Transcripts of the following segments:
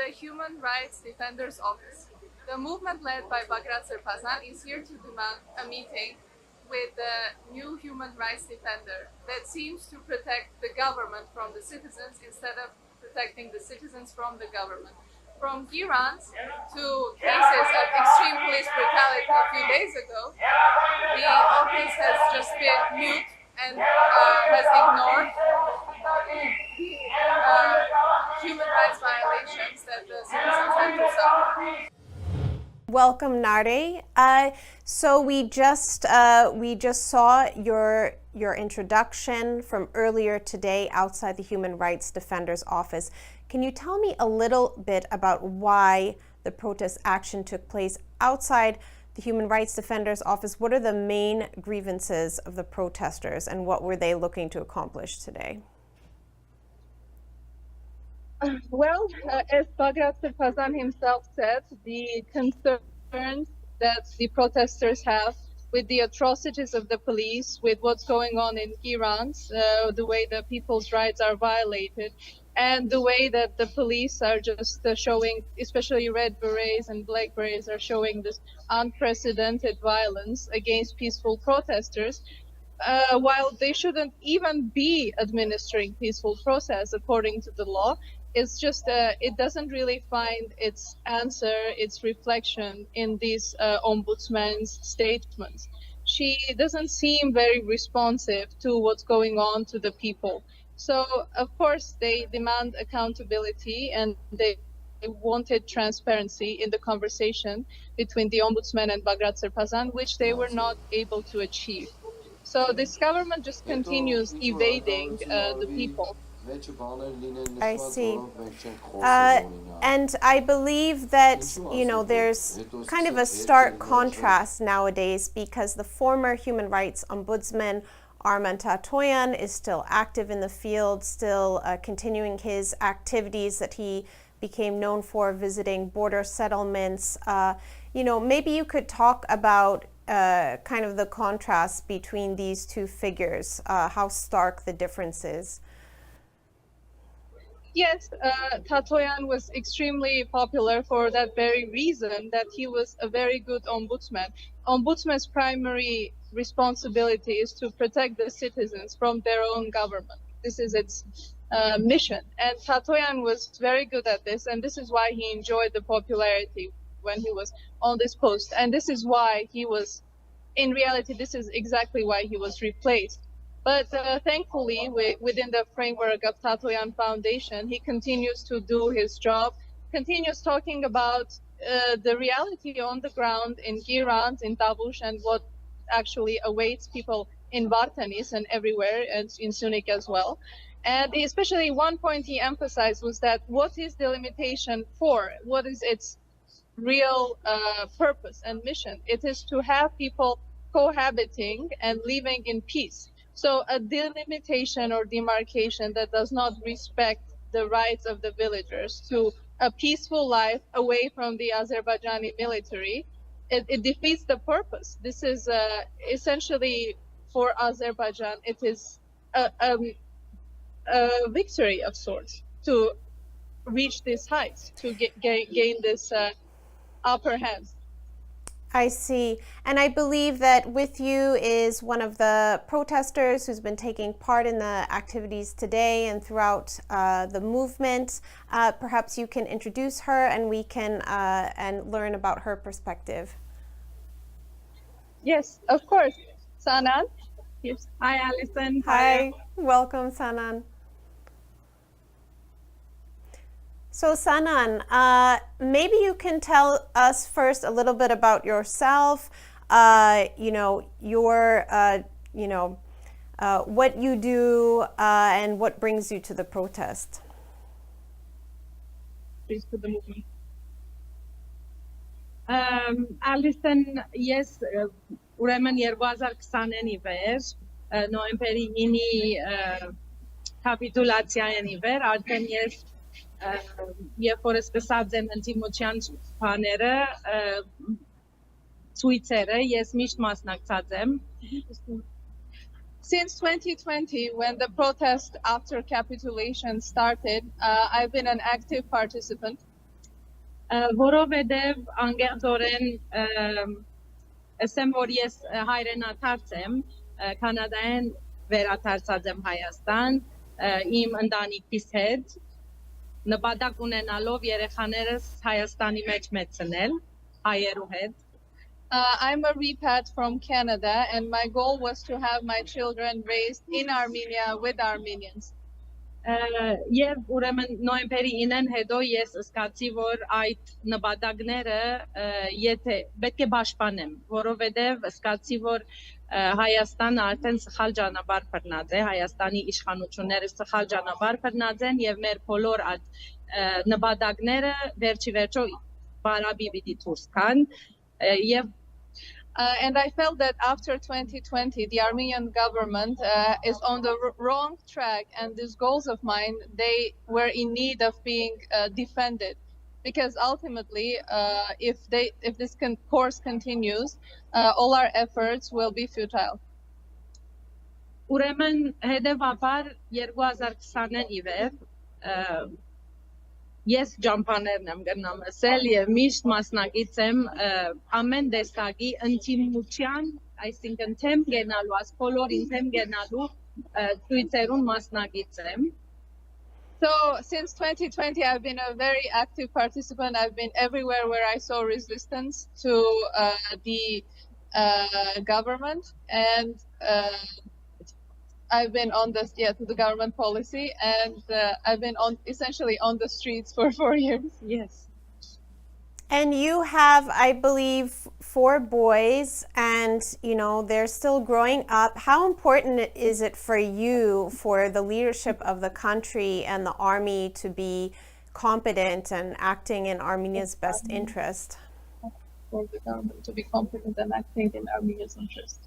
the Human Rights Defender's Office. The movement led by Bagrat Galstanyan is here to demand a meeting with the new human rights defender that seems to protect the government from the citizens instead of protecting the citizens from the government. From Girans to cases of extreme police brutality a few days ago, the office has just been mute and has ignored the human rights violations that the citizens have to suffer. Welcome, Nare. So we just saw your introduction from earlier today outside the Human Rights Defender's Office. Can you tell me a little bit about why the protest action took place outside the Human Rights Defender's Office? What are the main grievances of the protesters, and what were they looking to accomplish today? Well, as Bagrat Galstanyan himself said, the concerns that the protesters have with the atrocities of the police, with what's going on in Girans, the way that people's rights are violated, and the way that the police are just showing, especially red berets and black berets, are showing this unprecedented violence against peaceful protesters. While they shouldn't even be administering peaceful process according to the law, it's just it doesn't really find its answer, its reflection in these ombudsman's statements. She doesn't seem very responsive to what's going on to the people. So, of course, they demand accountability, and they wanted transparency in the conversation between the ombudsman and Bagrat Galstanyan, which they were not able to achieve. So this government just continues evading the people. I see. And I believe that, there's kind of a stark contrast nowadays, because the former human rights ombudsman, Armenia, is still active in the field, still continuing his activities that he became known for, visiting border settlements. Maybe you could talk about kind of the contrast between these two figures, how stark the difference is. Yes, Tatoyan was extremely popular for that very reason, that he was a very good ombudsman. Ombudsman's primary responsibility is to protect the citizens from their own government. This is its mission. And Tatoyan was very good at this, and this is why he enjoyed the popularity when he was on this post. And this is why he was, in reality, this is exactly why he was replaced. But thankfully, within the framework of Tatoyan Foundation, he continues to do his job, continues talking about the reality on the ground in Girans, in Tavush, and what actually awaits people in Vartanis and everywhere, and in Syunik as well. And especially one point he emphasized was that what is the limitation for? What is its real purpose and mission? It is to have people cohabiting and living in peace. So a delimitation or demarcation that does not respect the rights of the villagers to a peaceful life away from the Azerbaijani military, it defeats the purpose. This is essentially, for Azerbaijan, it is a victory of sorts to reach these heights, to gain this upper hand. I see. And I believe that with you is one of the protesters who's been taking part in the activities today and throughout the movement. Perhaps you can introduce her, and we can and learn about her perspective. Yes, of course. Sanan. Yes. Hi, Alison. Hi. Welcome, Sanan. So Sanan, maybe you can tell us first a little bit about yourself, what you do, and what brings you to the protest. Please put the movement. Alison, yes, ուրեմն 2020-ի վեր, նոյեմբերի 9-ի կապիտուլացիայի վեր, արդեն ես երբ որ սկսած եմ ընդդիմության բաները, ցույցերը, ես միշտ մասնակցած եմ. Since 2020, when the protest after capitulation started, I've been an active participant. որովհետև անգերձորեն ասեմ, որ ես հայրենադարձ եմ, կանադայեն վերադարձած եմ Հայաստան, իմ ընտանիքիս հետ, նպատակ ունենալով երեխաներս Հայաստանի մեջ մեծնել, հայերու հետ։ I'm a repat from Canada, and my goal was to have my children raised in Armenia with Armenians. Եվ ուրեմն նոյեմբերի 9-ին հետո ես սկացի, որ այդ նպատակները եթե պետք է պաշտպանեմ, որովհետև սկացի, որ Հայաստանը արդեն սխալ ճանապարհ բռնած է, Հայաստանի իշխանությունները սխալ ճանապարհ բռնած են եւ մեր բոլոր այդ նպատակները վերջի վերջո բարաբի պիտի դուրս գան եւ And I felt that after 2020, the Armenian government is on the wrong track, and these goals of mine, they were in need of being defended, because ultimately, if this course continues, all our efforts will be futile. Ուրեմն հետևաբար 2020-ին ի վեր ես ջամփաներն եմ գնամ ասել եւ միշտ մասնակից եմ ամեն տեսակի ինտիմության, այսինքն թեմ գնալու, բոլորին թեմ գնալու ցույցերուն մասնակից եմ. So since 2020, I've been a very active participant. I've been everywhere where I saw resistance to the government, and I've been on this, to the government policy, and I've been essentially on the streets for 4 years. Yes. And you have, I believe, 4 boys, and they're still growing up. How important is it for you, for the leadership of the country and the army, to be competent and acting in Armenia's best interest? For the government to be competent and acting in Armenia's interest.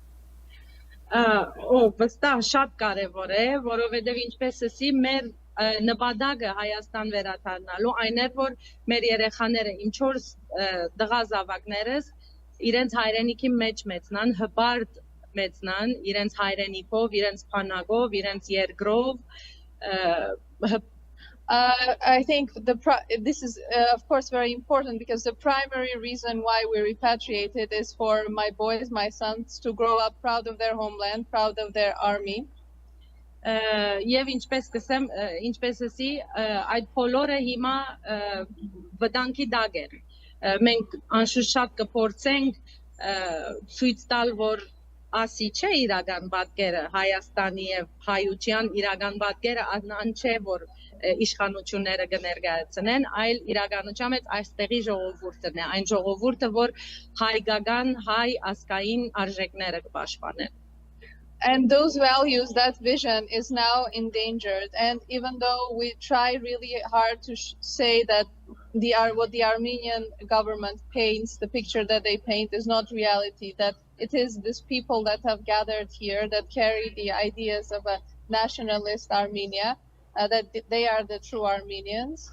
Վստահ շատ կարևոր է, որովհետև ինչպես ասի, մեր նպատակը Հայաստան վերադառնալու այն էր, որ մեր երեխաները, իմ 4 դղա զավակներս իրենց հայրենիքի մեջ մեծնան, հպարտ մեծնան, իրենց հայրենիքով, իրենց փանակով, իրենց երկրով, I think this is, of course, very important, because the primary reason why we repatriated is for my boys, my sons, to grow up proud of their homeland, proud of their army. Եվ ինչպես ասի, այդ բոլորը հիմա վտանգի դակ են։ Մենք անշուշտ շատ կփորձենք ցույց տալ, որ ասի չէ իրական պատկերը Հայաստանի եւ հայության իրական պատկերը այն չէ, որ իշխանությունները կներկայացնեն, այլ իրականության մեջ այստեղի ժողովուրդն է, այն ժողովուրդը, որ հայկական, հայ ազգային արժեքները կպաշտպանեն. And those values, that vision is now endangered. And even though we try really hard to say that what the Armenian government paints, the picture that they paint is not reality, that it is these people that have gathered here that carry the ideas of a nationalist Armenia, that they are the true Armenians.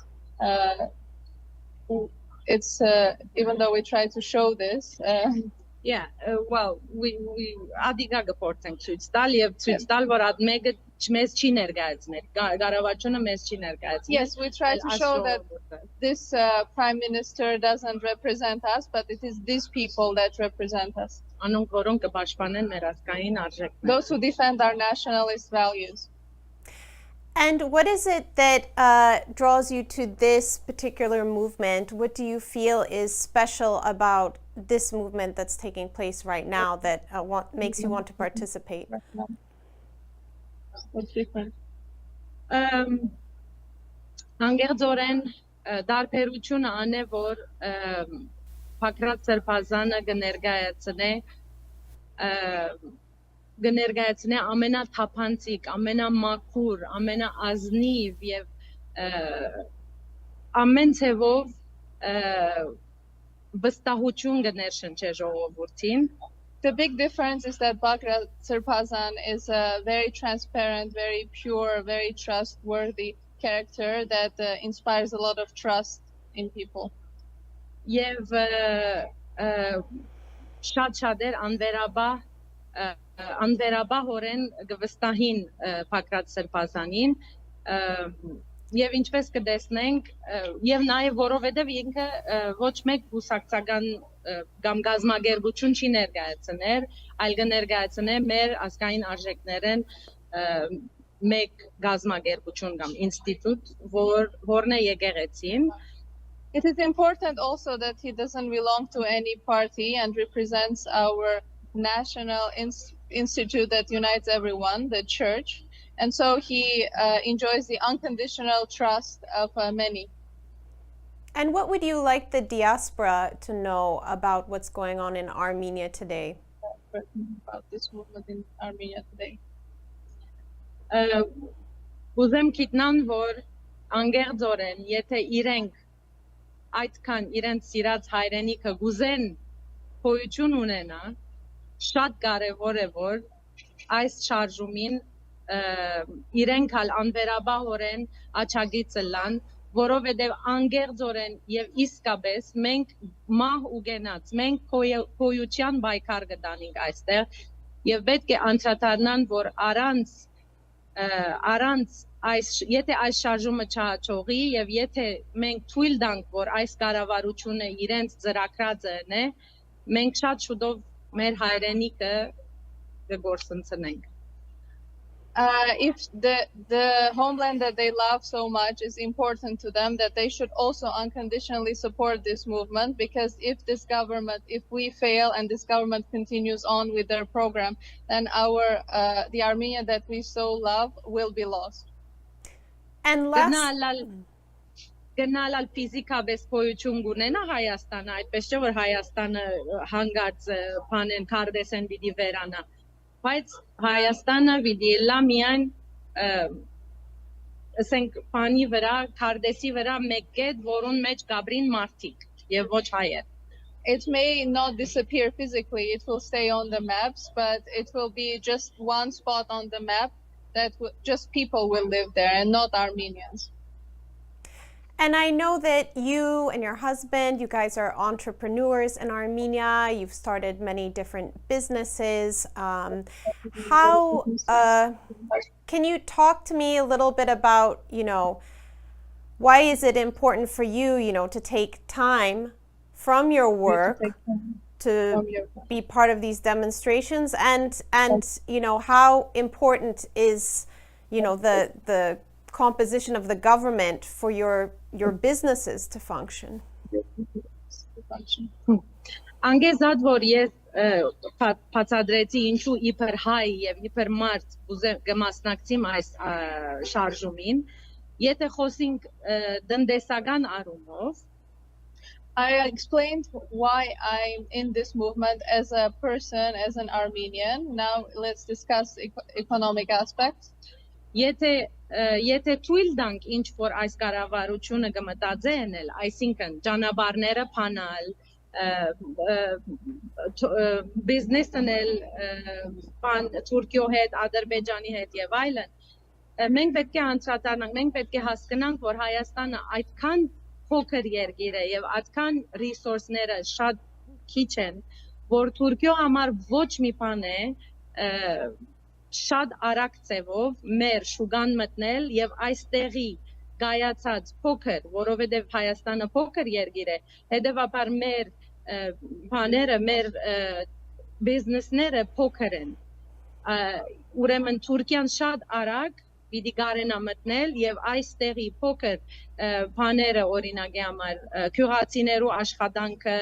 It's even though we try to show this. Well, we ադիգա գործենք ցույց տալ եւ ցույց տալ, որ այդ մեկը մեզ չի ներկայացնել, կառավարությունը մեզ չի ներկայացնել. Yes, we try to show that this prime minister doesn't represent us, but it is these people that represent us. Անոնք որոնք կպաշտպանեն մեր ազգային արժեքները. Those who defend our nationalist values. And what is it that draws you to this particular movement? What do you feel is special about this movement that's taking place right now that makes you want to participate? What's different? Անգերձորեն դարբերությունը անե, որ Bagrat Սրբազանը կներկայացնե ամենաթափանցիկ, ամենամաքուր, ամենաազնիվ եւ ամեն ցևով վստահություն կներշնչե ժողովրդին. The big difference is that Bagrat Sirpazan is a very transparent, very pure, very trustworthy character that inspires a lot of trust in people. Եվ շատ-շատեր անվերաբահորեն գվստահին Bagrat Սրբազանին, եւ ինչպես կտեսնենք եւ նաեւ որովհետեւ ինքը ոչ մեկ բուսակցական կամ գազագերբություն չի ներկայացներ, այլ կներկայացնե մեր ազգային արժեքներն մեկ գազագերբություն կամ ինստիտուտ, որն է եկեղեցին. It is important also that he doesn't belong to any party and represents our national institute that unites everyone, the church. And so he enjoys the unconditional trust of many. And what would you like the diaspora to know about what's going on in Armenia today? About this movement in Armenia today. Ուզեմ գիտնան, որ անգերձորեն, եթե իրենք այդքան իրենց սիրած հայրենիքը գուզեն հոյություն ունենա, շատ կարևոր է, որ այս շարժումին իրենք հալ անվերաբահորեն աչագիծը լան, որովհետև անգերձորեն եւ իսկապես մենք մահ ու գենաց, մենք հոյության բայկար կտանենք այստեղ եւ պետք է անդրադառնան, որ առանց եթե այս շարժումը չհաջողի եւ եթե մենք թույլ տանք, որ այս կառավարությունը իրենց ծրագրածը է, մենք շատ շուտով մեր հայրենիքը կգործընծնենք. If the homeland that they love so much is important to them, that they should also unconditionally support this movement, because if we fail and this government continues on with their program, then the Armenia that we so love will be lost. And գնալալ ֆիզիկապես գոյություն ունենա Հայաստանը, այդպես չէ որ Հայաստանը հանգած բանեն քարտեսեն պիտի վերանա, բայց Հայաստանը պիտի լա միայն ասենք բանի վրա, քարտեսի վրա մեկ կետ, որուն մեջ գաբրին մարդիկ եւ ոչ հայեր. It may not disappear physically, it will stay on the maps, but it will be just one spot on the map that just people will live there and not Armenians. And I know that you and your husband, you guys are entrepreneurs in Armenia. You've started many different businesses. Can you talk to me a little bit about, why is it important for you, to take time from your work to be part of these demonstrations, and how important is the composition of the government for your businesses to function? Անգեզատ որ ես բացադրեցի ինչու իբր հայ եւ իբր մարդ կմասնակցեմ այս շարժումին, եթե խոսենք տնտեսական առումով, I explained why I'm in this movement as a person, as an Armenian. Now let's discuss economic aspects. Եթե թույլ տանք ինչ որ այս կառավարությունը կմտածեն, այսինքն ճանապարհները փանալ, բիզնեսն Թուրքիո հետ, Ադրբեջանի հետ եւ այլն, մենք պետք է անդրադառնանք, մենք պետք է հասկանանք, որ Հայաստանը այդքան փոքր երկիր է եւ այդքան ռեսուրսները շատ քիչ են, որ Թուրքիո համար ոչ մի բան է շատ արագ ծևով մեր շուգան մտնել եւ այստեղի գայացած փոքր, որովհետեւ Հայաստանը փոքր երկիր է, հետեւաբար մեր բաները, մեր բիզնեսները փոքր են, ուրեմն Թուրքիան շատ արագ պիտի կարենա մտնել եւ այստեղի փոքր բաները, օրինակի համար քյուղացիներու աշխատանքը,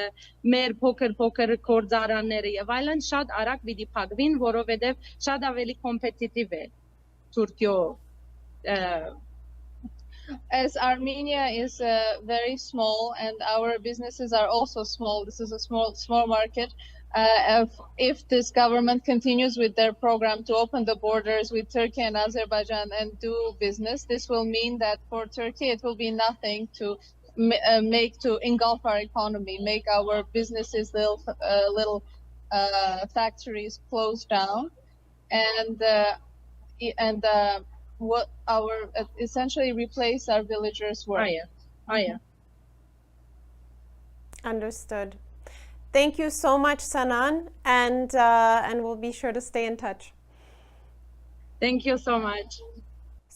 մեր փոքր գործարանները եւ այլն շատ արագ պիտի փակվին, որովհետեւ շատ ավելի կոմպետիտիվ է Թուրքիո. As Armenia is very small and our businesses are also small, this is a small market. If this government continues with their program to open the borders with Turkey and Azerbaijan and do business, this will mean that for Turkey it will be nothing to engulf our economy, make our businesses little factories close down, and what essentially replace our villagers' work. Understood. Thank you so much, Sanan, and we'll be sure to stay in touch. Thank you so much.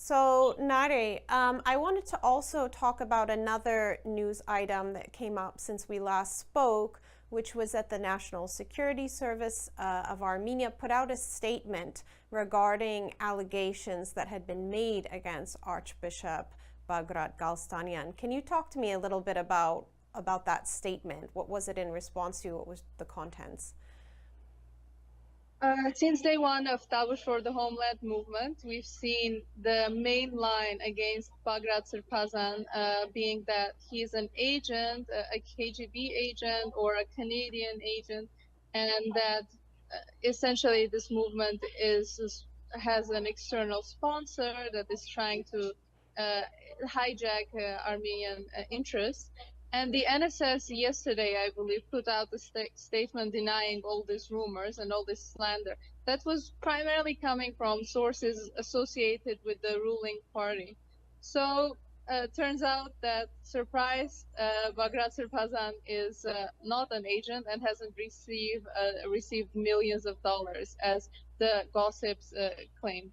So, Nare, I wanted to also talk about another news item that came up since we last spoke, which was that the National Security Service of Armenia put out a statement regarding allegations that had been made against Archbishop Bagrat Galstanyan. Can you talk to me a little bit about that statement? What was it in response to? What was the contents? Since day one of Tavush for the Homeland movement, we've seen the main line against Bagrat Sirpazan being that he's an agent, a KGB agent or a Canadian agent, and that essentially this movement has an external sponsor that is trying to hijack Armenian interests. And the NSS yesterday, I believe, put out a statement denying all these rumors and all this slander. That was primarily coming from sources associated with the ruling party. So turns out that, surprise, Bagrat Sirpazan is not an agent and hasn't received millions of dollars, as the gossips claim.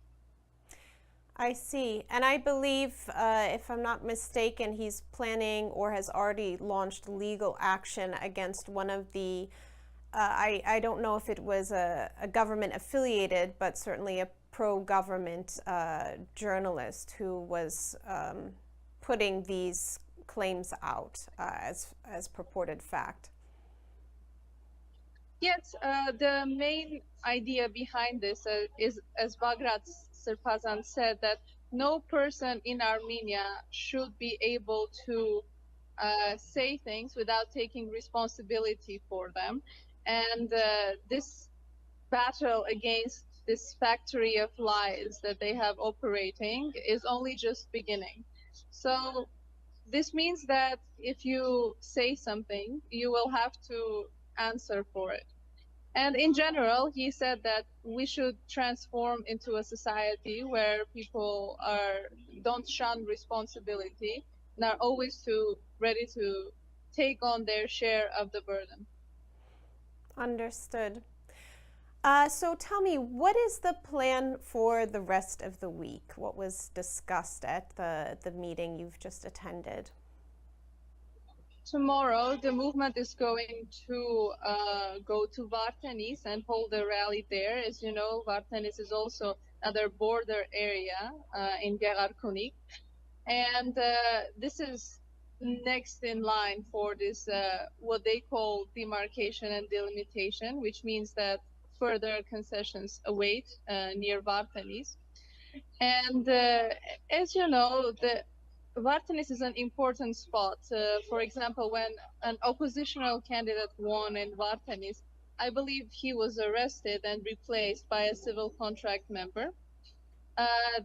I see. And I believe, if I'm not mistaken, he's planning or has already launched legal action against one of the, I don't know if it was a government affiliated, but certainly a pro-government journalist who was putting these claims out as purported fact. Yes, the main idea behind this is, as Bagrat Sirpazan said, that no person in Armenia should be able to say things without taking responsibility for them. And this battle against this factory of lies that they have operating is only just beginning. So this means that if you say something, you will have to answer for it. And in general, he said that we should transform into a society where people don't shun responsibility and are always ready to take on their share of the burden. Understood. So tell me, what is the plan for the rest of the week? What was discussed at the meeting you've just attended? Tomorrow, the movement is going to go to Vartanis and hold a rally there. As you know, Vartanis is also another border area in Gegharkunik. And this is next in line for this, what they call demarcation and delimitation, which means that further concessions await near Vartanis. And as you know, Vartanis is an important spot. For example, when an oppositional candidate won in Vartanis, I believe he was arrested and replaced by a civil contract member.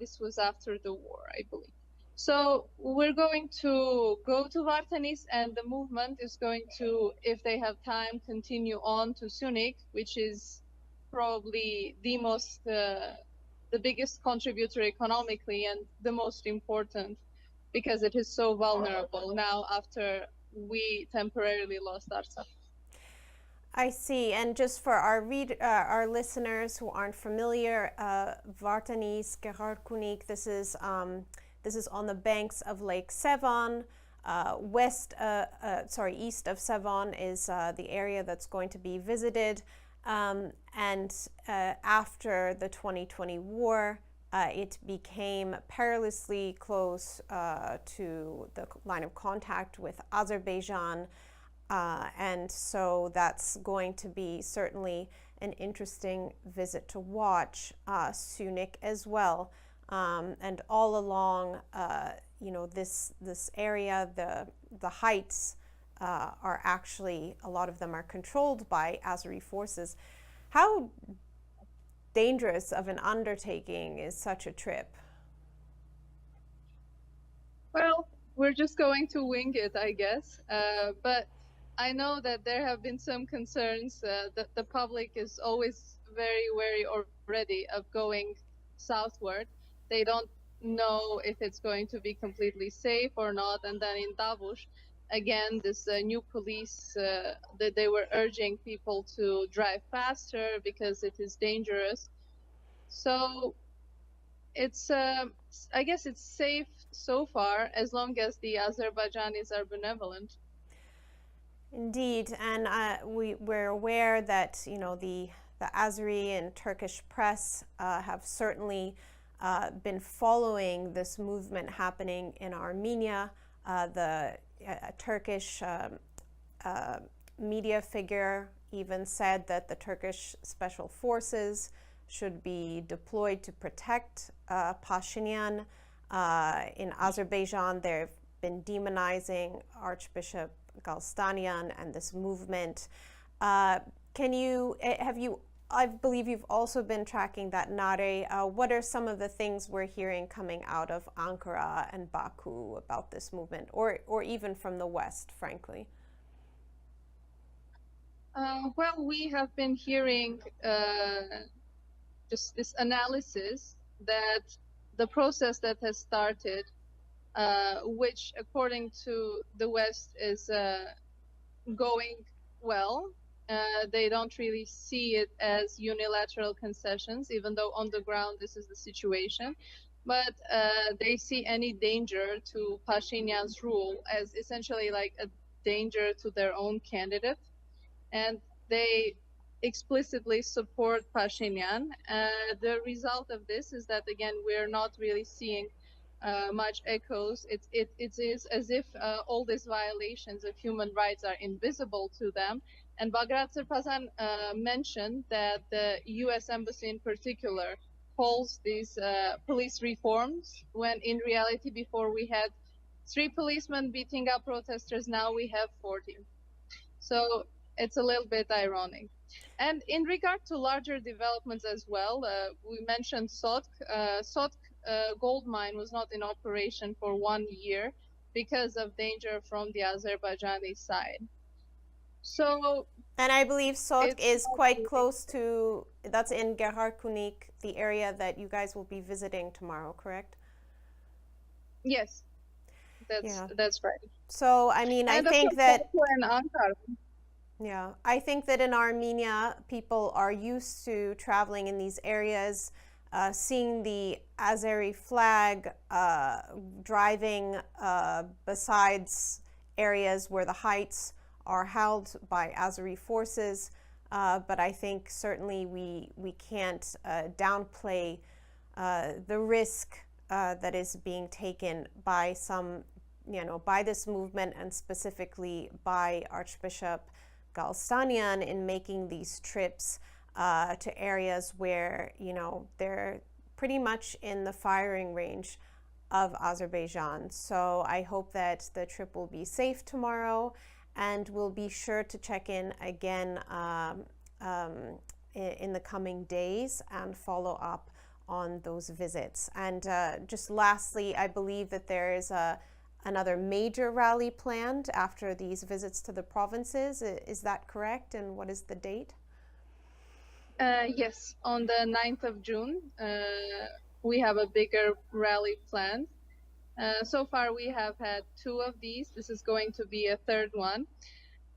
This was after the war, I believe. So we're going to go to Vartanis, and the movement is going to, if they have time, continue on to Syunik, which is probably the biggest contributor economically and the most important, because it is so vulnerable now after we temporarily lost Artsakh. I see. And just for our listeners who aren't familiar, Vartanis, Gegharkunik, this is on the banks of Lake Sevan. East of Sevan is the area that's going to be visited. And after the 2020 war, it became perilously close to the line of contact with Azerbaijan. And so that's going to be certainly an interesting visit to watch. Syunik as well. And all along, this area, the heights are actually, a lot of them are controlled by Azeri forces. How dangerous of an undertaking is such a trip? Well, we're just going to wing it, I guess. But I know that there have been some concerns that the public is always very wary already of going southward. They don't know if it's going to be completely safe or not. And then in Tavush, again, this new police, that they were urging people to drive faster because it is dangerous. So it's I guess it's safe so far as long as the Azerbaijanis are benevolent. Indeed, and we're aware that the Azeri and Turkish press have certainly been following this movement happening in Armenia. The Turkish media figure even said that the Turkish special forces should be deployed to protect Pashinyan. In Azerbaijan, they've been demonizing Archbishop Galstanyan and this movement. I believe you've also been tracking that, Nare. What are some of the things we're hearing coming out of Ankara and Baku about this movement, or even from the West, frankly? Well, we have been hearing just this analysis that the process that has started, which according to the West is going well. They don't really see it as unilateral concessions, even though on the ground this is the situation. But they see any danger to Pashinyan's rule as essentially like a danger to their own candidate. And they explicitly support Pashinyan. The result of this is that, again, we're not really seeing much echoes. It is as if all these violations of human rights are invisible to them. And Bagrat Sirpazan mentioned that the U.S. Embassy in particular calls these police reforms, when in reality before we had 3 policemen beating up protesters, now we have 40. So it's a little bit ironic. And in regard to larger developments as well, we mentioned Sotk. Sotk gold mine was not in operation for 1 year because of danger from the Azerbaijani side. So, and I believe Sotk is quite close to, that's in Gegharkunik, the area that you guys will be visiting tomorrow, correct? Yes, that's right. So, I mean, I think that... in Ankara. Yeah, I think that in Armenia, people are used to traveling in these areas, seeing the Azeri flag, driving besides areas where the heights are held by Azeri forces. But I think certainly we can't downplay the risk that is being taken by some, by this movement, and specifically by Archbishop Galstanyan in making these trips to areas where, they're pretty much in the firing range of Azerbaijan. So I hope that the trip will be safe tomorrow, and we'll be sure to check in again in the coming days and follow up on those visits. And just lastly, I believe that there is another major rally planned after these visits to the provinces. Is that correct? And what is the date? Yes, on the 9th of June, we have a bigger rally planned. So far, we have had 2 of these. This is going to be a 3rd one.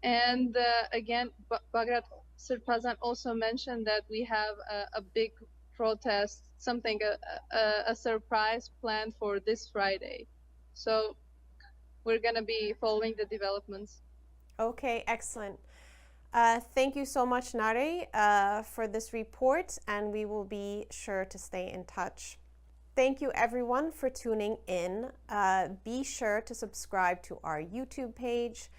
And again, Bagrat Sirpazan also mentioned that we have a big protest, a surprise planned for this Friday. So we're going to be following the developments. Okay, excellent. Thank you so much, Nare, for this report, and we will be sure to stay in touch. Thank you, everyone, for tuning in. Be sure to subscribe to our YouTube page.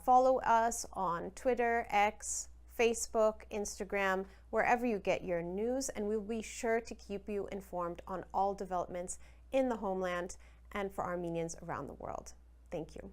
Follow us on Twitter, X, Facebook, Instagram, wherever you get your news, and we'll be sure to keep you informed on all developments in the homeland and for Armenians around the world. Thank you.